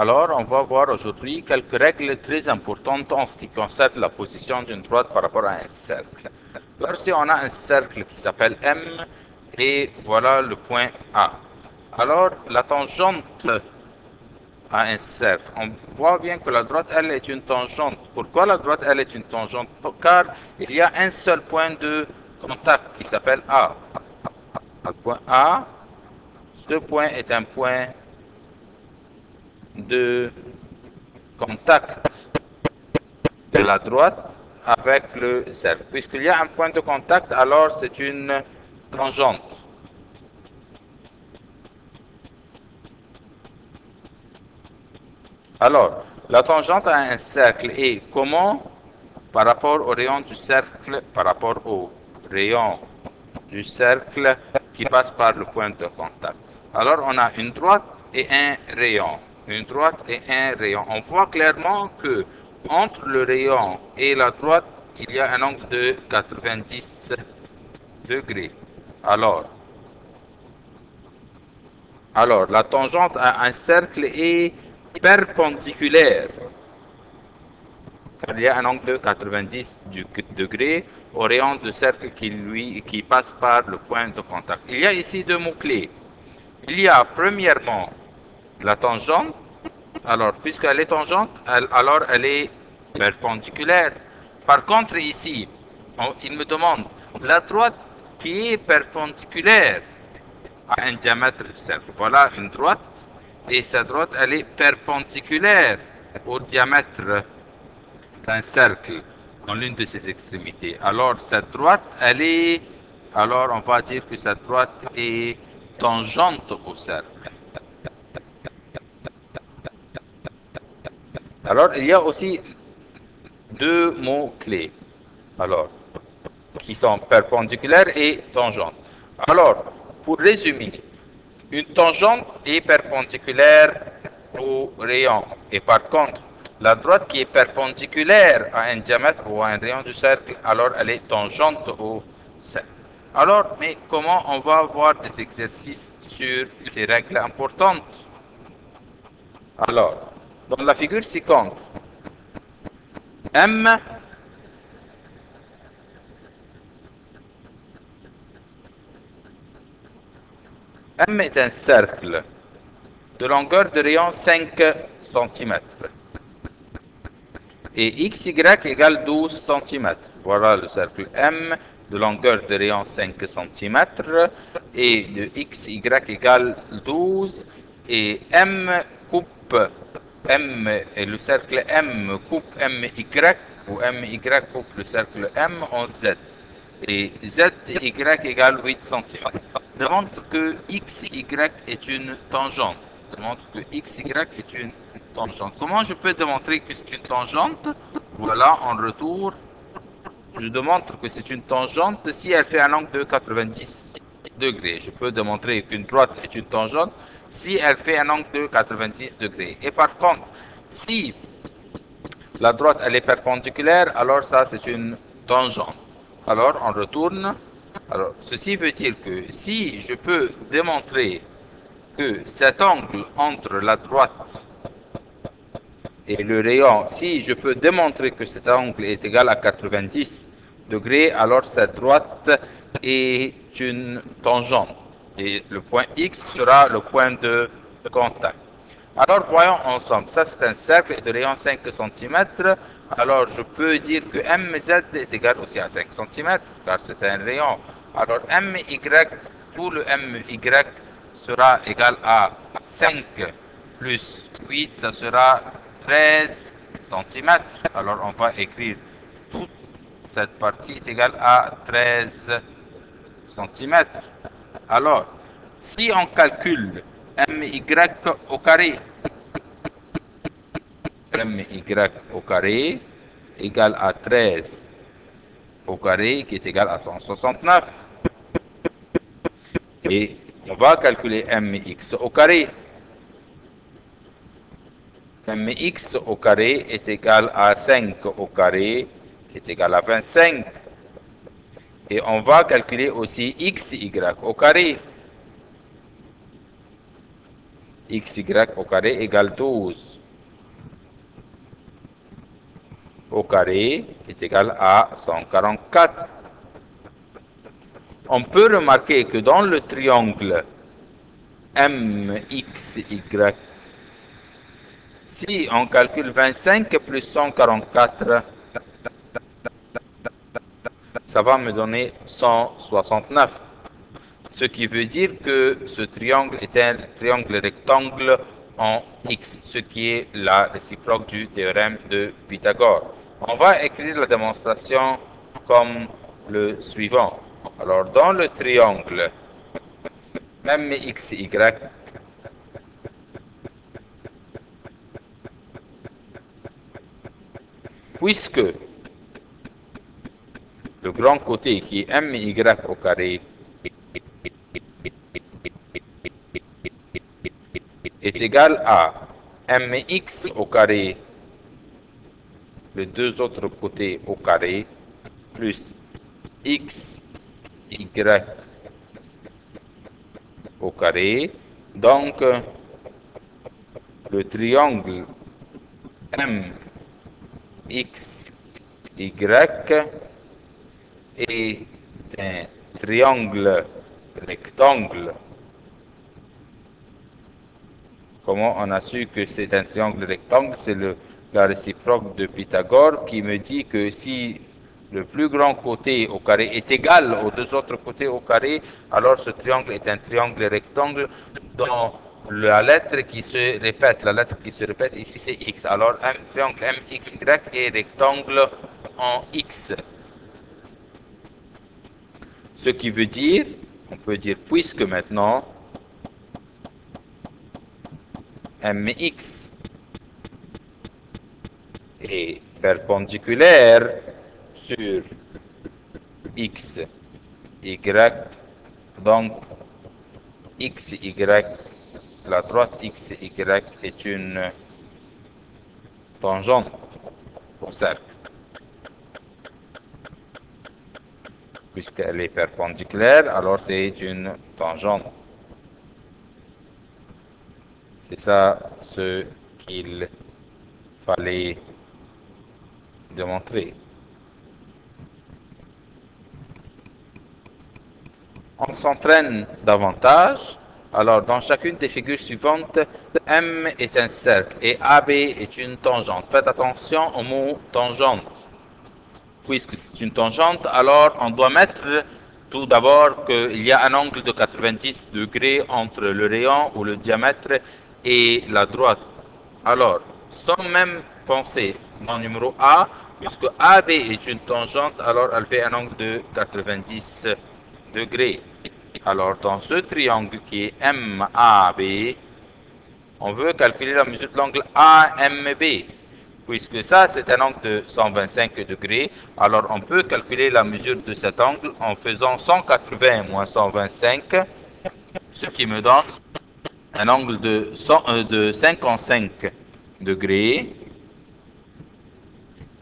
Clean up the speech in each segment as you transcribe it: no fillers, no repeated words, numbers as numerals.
Alors, on va voir aujourd'hui quelques règles très importantes en ce qui concerne la position d'une droite par rapport à un cercle. Alors, si on a un cercle qui s'appelle M, et voilà le point A. Alors, la tangente à un cercle, on voit bien que la droite, elle, est une tangente. Pourquoi la droite, elle, est une tangente? Car il y a un seul point de contact qui s'appelle A. Le point A, ce point est un point de contact de la droite avec le cercle. Puisqu'il y a un point de contact, alors c'est une tangente. Alors, la tangente à un cercle est comment par rapport au rayon du cercle, par rapport au rayon du cercle qui passe par le point de contact. Alors, on a une droite et un rayon. Une droite et un rayon. On voit clairement que entre le rayon et la droite, il y a un angle de 90 degrés. Alors, la tangente à un cercle est perpendiculaire. Il y a un angle de 90 degrés au rayon du cercle qui passe par le point de contact. Il y a ici deux mots-clés. Il y a premièrement la tangente. Alors, puisqu'elle est tangente, alors elle est perpendiculaire. Par contre, ici, il me demande la droite qui est perpendiculaire à un diamètre du cercle. Voilà une droite, et cette droite, elle est perpendiculaire au diamètre d'un cercle dans l'une de ses extrémités. Alors, cette droite, elle est, alors on va dire que cette droite est tangente au cercle. Alors, il y a aussi deux mots-clés, alors, qui sont perpendiculaires et tangentes. Alors, pour résumer, une tangente est perpendiculaire au rayon. Et par contre, la droite qui est perpendiculaire à un diamètre ou à un rayon du cercle, alors elle est tangente au cercle. Alors, mais comment on va voir des exercices sur ces règles importantes? Alors, dans la figure ci-contre, M est un cercle de longueur de rayon 5 cm. Et XY égale 12 cm. Voilà le cercle M de longueur de rayon 5 cm. Et de XY égale 12. Et M coupe M, et le cercle M coupe MY, ou MY coupe le cercle M en Z. Et ZY égale 8 cm. Démontre que XY est une tangente. Démontre que XY est une tangente. Comment je peux démontrer que c'est une tangente? Voilà, en retour, je démontre que c'est une tangente si elle fait un angle de 90 degrés. Je peux démontrer qu'une droite est une tangente si elle fait un angle de 90 degrés. Et par contre, si la droite elle est perpendiculaire, alors ça c'est une tangente. Alors on retourne. Alors ceci veut dire que si je peux démontrer que cet angle entre la droite et le rayon, si je peux démontrer que cet angle est égal à 90 degrés, alors cette droite est une tangente. Et le point X sera le point de contact. Alors voyons ensemble, ça c'est un cercle de rayon 5 cm. Alors je peux dire que MZ est égal aussi à 5 cm, car c'est un rayon. Alors MY, tout le MY sera égal à 5 plus 8, ça sera 13 cm. Alors on va écrire toute cette partie est égale à 13 cm. Alors, si on calcule MY au carré, MY au carré égale à 13 au carré qui est égal à 169. Et on va calculer MX au carré. MX au carré est égal à 5 au carré qui est égal à 25. Et on va calculer aussi XY au carré. xy au carré égale 12 au carré est égal à 144. On peut remarquer que dans le triangle MXY, si on calcule 25 plus 144, ça va me donner 169. Ce qui veut dire que ce triangle est un triangle rectangle en X, ce qui est la réciproque du théorème de Pythagore. On va écrire la démonstration comme le suivant. Alors, dans le triangle MXY, puisque le grand côté qui est MY au carré est égal à MX au carré, les deux autres côtés au carré, plus XY au carré. Donc, le triangle MXY est un triangle rectangle. Comment on a su que c'est un triangle rectangle? C'est la réciproque de Pythagore qui me dit que si le plus grand côté au carré est égal aux deux autres côtés au carré, alors ce triangle est un triangle rectangle dont la lettre qui se répète, ici c'est X. Alors un triangle MXY est rectangle en X. Ce qui veut dire, on peut dire puisque maintenant MX est perpendiculaire sur X, Y, donc XY, la droite XY est une tangente au cercle. Puisqu'elle est perpendiculaire, alors c'est une tangente. C'est ça ce qu'il fallait démontrer. On s'entraîne davantage. Alors, dans chacune des figures suivantes, M est un cercle et AB est une tangente. Faites attention au mot tangente. Puisque c'est une tangente, alors on doit mettre tout d'abord qu'il y a un angle de 90 degrés entre le rayon ou le diamètre et la droite. Alors, sans même penser dans numéro A, puisque AB est une tangente, alors elle fait un angle de 90 degrés. Alors, dans ce triangle qui est MAB, on veut calculer la mesure de l'angle AMB. Puisque ça, c'est un angle de 125 degrés, alors on peut calculer la mesure de cet angle en faisant 180 moins 125, ce qui me donne un angle de 55 degrés.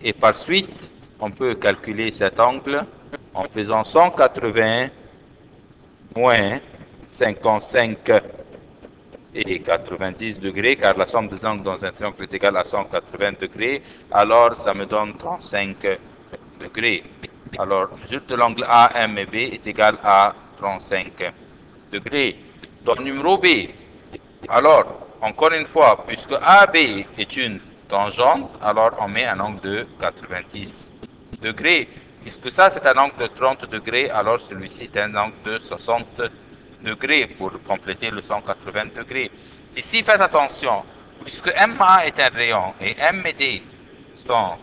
Et par suite, on peut calculer cet angle en faisant 180 moins 55 et 90 degrés, car la somme des angles dans un triangle est égale à 180 degrés, alors ça me donne 35 degrés. Alors, la mesure de l'angle AMB est égale à 35 degrés. Dans numéro B, alors, encore une fois, puisque AB est une tangente, alors on met un angle de 90 degrés. Puisque ça, c'est un angle de 30 degrés, alors celui-ci est un angle de 60 degrés pour compléter le 180 degrés. Ici, faites attention, puisque MA est un rayon et M et D sont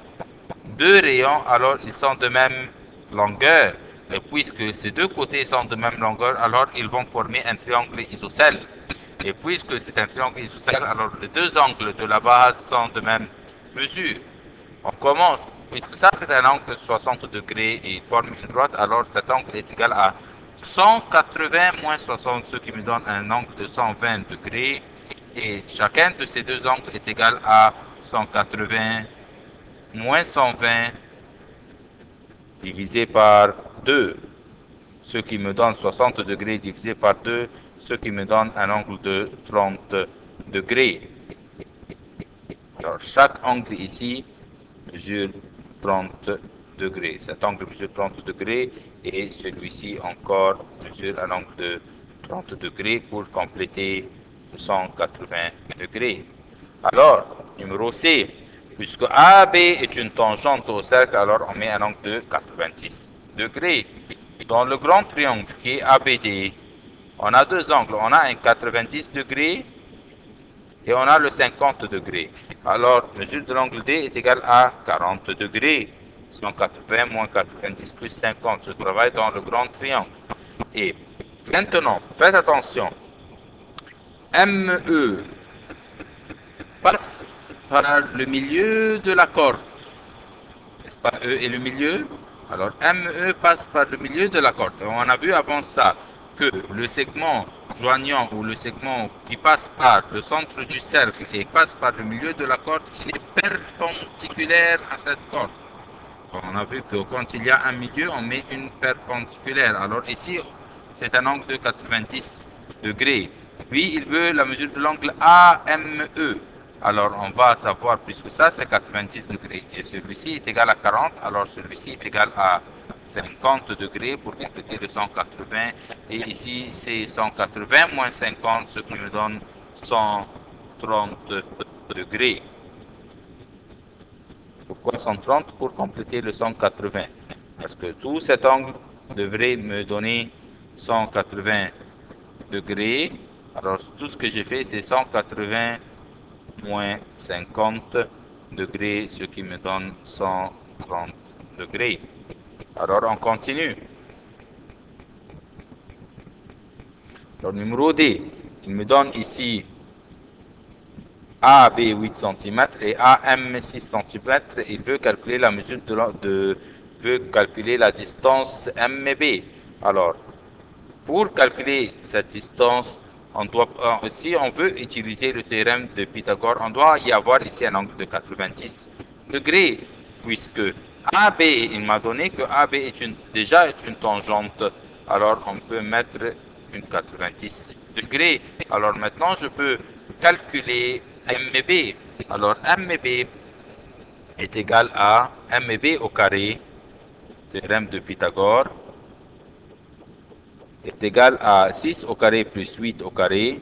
deux rayons, alors ils sont de même longueur. Et puisque ces deux côtés sont de même longueur, alors ils vont former un triangle isocèle. Et puisque c'est un triangle isocèle, alors les deux angles de la base sont de même mesure. On commence, puisque ça c'est un angle de 60 degrés et il forme une droite, alors cet angle est égal à 180 moins 60, ce qui me donne un angle de 120 degrés. Et chacun de ces deux angles est égal à 180 moins 120 divisé par 2, ce qui me donne 60 degrés divisé par 2, ce qui me donne un angle de 30 degrés. Alors, chaque angle ici mesure 30 degrés. Cet angle mesure 30 degrés et celui-ci encore mesure un angle de 30 degrés pour compléter 180 degrés. Alors, numéro C, puisque AB est une tangente au cercle, alors on met un angle de 90 degrés. Dans le grand triangle qui est ABD, on a deux angles. On a un 90 degrés et on a le 50 degrés. Alors, mesure de l'angle D est égale à 40 degrés. 180 moins 90 plus 50. Je travaille dans le grand triangle. Et maintenant, faites attention. ME passe par le milieu de la corde. N'est-ce pas? E est le milieu. Alors, ME passe par le milieu de la corde. On a vu avant ça que le segment joignant ou le segment qui passe par le centre du cercle et passe par le milieu de la corde, il est perpendiculaire à cette corde. On a vu que quand il y a un milieu, on met une perpendiculaire. Alors ici, c'est un angle de 90 degrés. Puis, il veut la mesure de l'angle AME. Alors, on va savoir, puisque ça, c'est 90 degrés. Et celui-ci est égal à 40, alors celui-ci est égal à 50 degrés pour compléter le 180. Et ici, c'est 180 moins 50, ce qui me donne 130 degrés. Pourquoi 130? Pour compléter le 180. Parce que tout cet angle devrait me donner 180 degrés. Alors, tout ce que j'ai fait, c'est 180 moins 50 degrés, ce qui me donne 130 degrés. Alors, on continue. Alors, numéro D, il me donne ici AB 8 cm et AM 6 cm. Il veut calculer la mesure veut calculer la distance MB. Alors, pour calculer cette distance, si on veut utiliser le théorème de Pythagore, on doit y avoir ici un angle de 90 degrés, puisque AB, il m'a donné que AB déjà est une tangente, alors on peut mettre une 90 degrés. Alors maintenant, je peux calculer MB. Alors MB est égal à MB au carré, théorème de Pythagore, est égal à 6 au carré plus 8 au carré,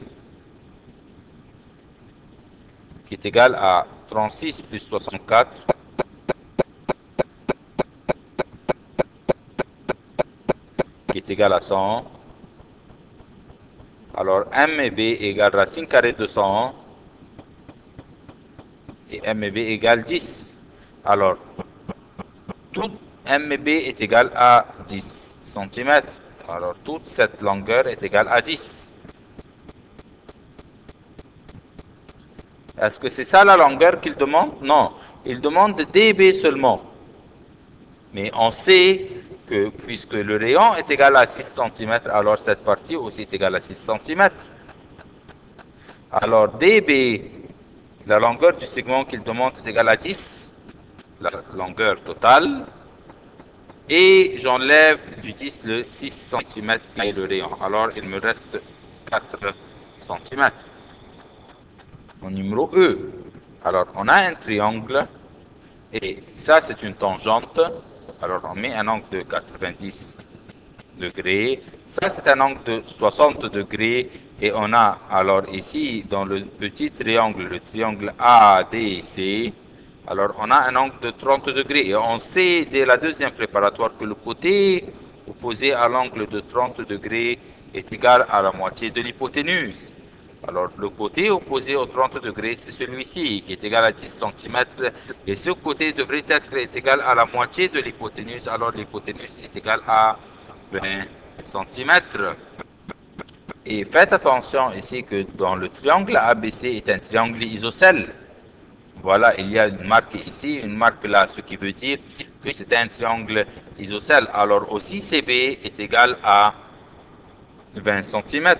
qui est égal à 36 plus 64, qui est égal à 100. Alors, MB égale racine carrée de 100, et MB égale 10. Alors, tout MB est égal à 10 cm. Alors, toute cette longueur est égale à 10. Est-ce que c'est ça la longueur qu'il demande? Non, il demande dB seulement. Mais on sait que puisque le rayon est égal à 6 cm, alors cette partie aussi est égale à 6 cm. Alors, dB, la longueur du segment qu'il demande est égale à 10, la longueur totale. Et j'enlève du 10 le 6 cm qui est le rayon. Alors, il me reste 4 cm. Au numéro E. Alors, on a un triangle. Et ça, c'est une tangente. Alors, on met un angle de 90 degrés. Ça, c'est un angle de 60 degrés. Et on a, alors ici, dans le petit triangle, le triangle ADC, alors, on a un angle de 30 degrés. Et on sait dès la deuxième préparatoire que le côté opposé à l'angle de 30 degrés est égal à la moitié de l'hypoténuse. Alors, le côté opposé aux 30 degrés, c'est celui-ci, qui est égal à 10 cm. Et ce côté devrait être égal à la moitié de l'hypoténuse. Alors, l'hypoténuse est égale à 20 cm. Et faites attention ici que dans le triangle ABC est un triangle isocèle. Voilà, il y a une marque ici, une marque là, ce qui veut dire que c'est un triangle isocèle. Alors aussi CB est égal à 20 cm.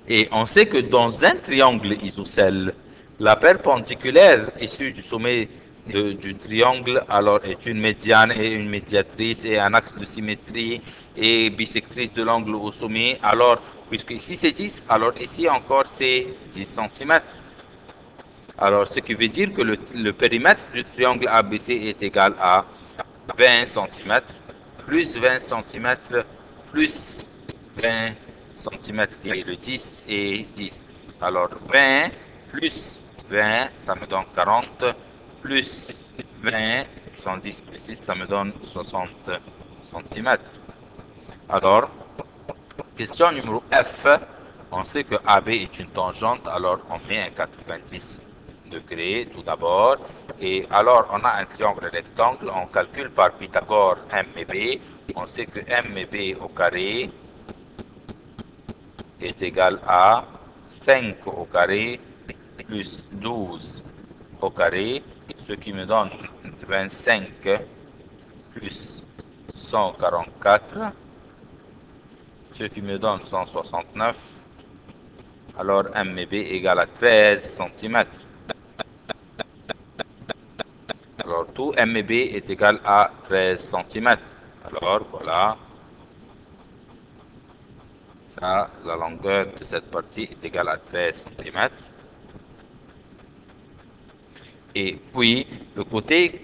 Et on sait que dans un triangle isocèle, la perpendiculaire issue du sommet du triangle alors est une médiane et une médiatrice et un axe de symétrie et bisectrice de l'angle au sommet, alors puisque ici c'est 10, alors ici encore c'est 10 cm. Alors ce qui veut dire que le périmètre du triangle ABC est égal à 20 cm plus 20 cm plus 20 cm qui est le 10 et 10. Alors 20 plus 20, ça me donne 40, plus 20, qui sont 10 plus 6, ça me donne 60 cm. Alors, question numéro F, on sait que AB est une tangente, alors on met un 90 degrés tout d'abord. Et alors, on a un triangle rectangle, on calcule par Pythagore M et B. On sait que M et B au carré est égal à 5 au carré plus 12 au carré, ce qui me donne 25 plus 144, ce qui me donne 169. Alors M et B égale à 13 cm. Alors tout M et B est égal à 13 cm. Alors voilà. Ça, la longueur de cette partie est égale à 13 cm. Et puis, le côté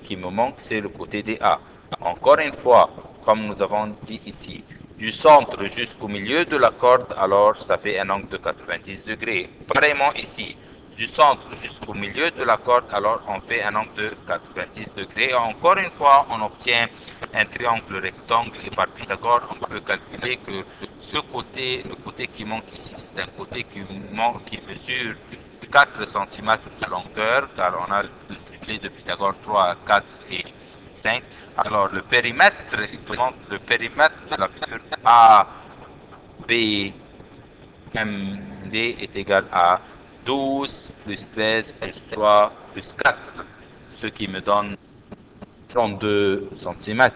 qui me manque, c'est le côté DA. Encore une fois, comme nous avons dit ici, du centre jusqu'au milieu de la corde, alors ça fait un angle de 90 degrés. Pareillement ici, du centre jusqu'au milieu de la corde, alors on fait un angle de 90 degrés. Et encore une fois, on obtient un triangle rectangle et par Pythagore, on peut calculer que ce côté, le côté qui manque ici, c'est un côté qui mesure 4 cm de longueur, car on a le triplé de Pythagore 3, 4 et 5. Alors le périmètre, le périmètre de la figure A, B, M, D est égal à 12 plus 13 plus 3 plus 4, ce qui me donne 32 cm.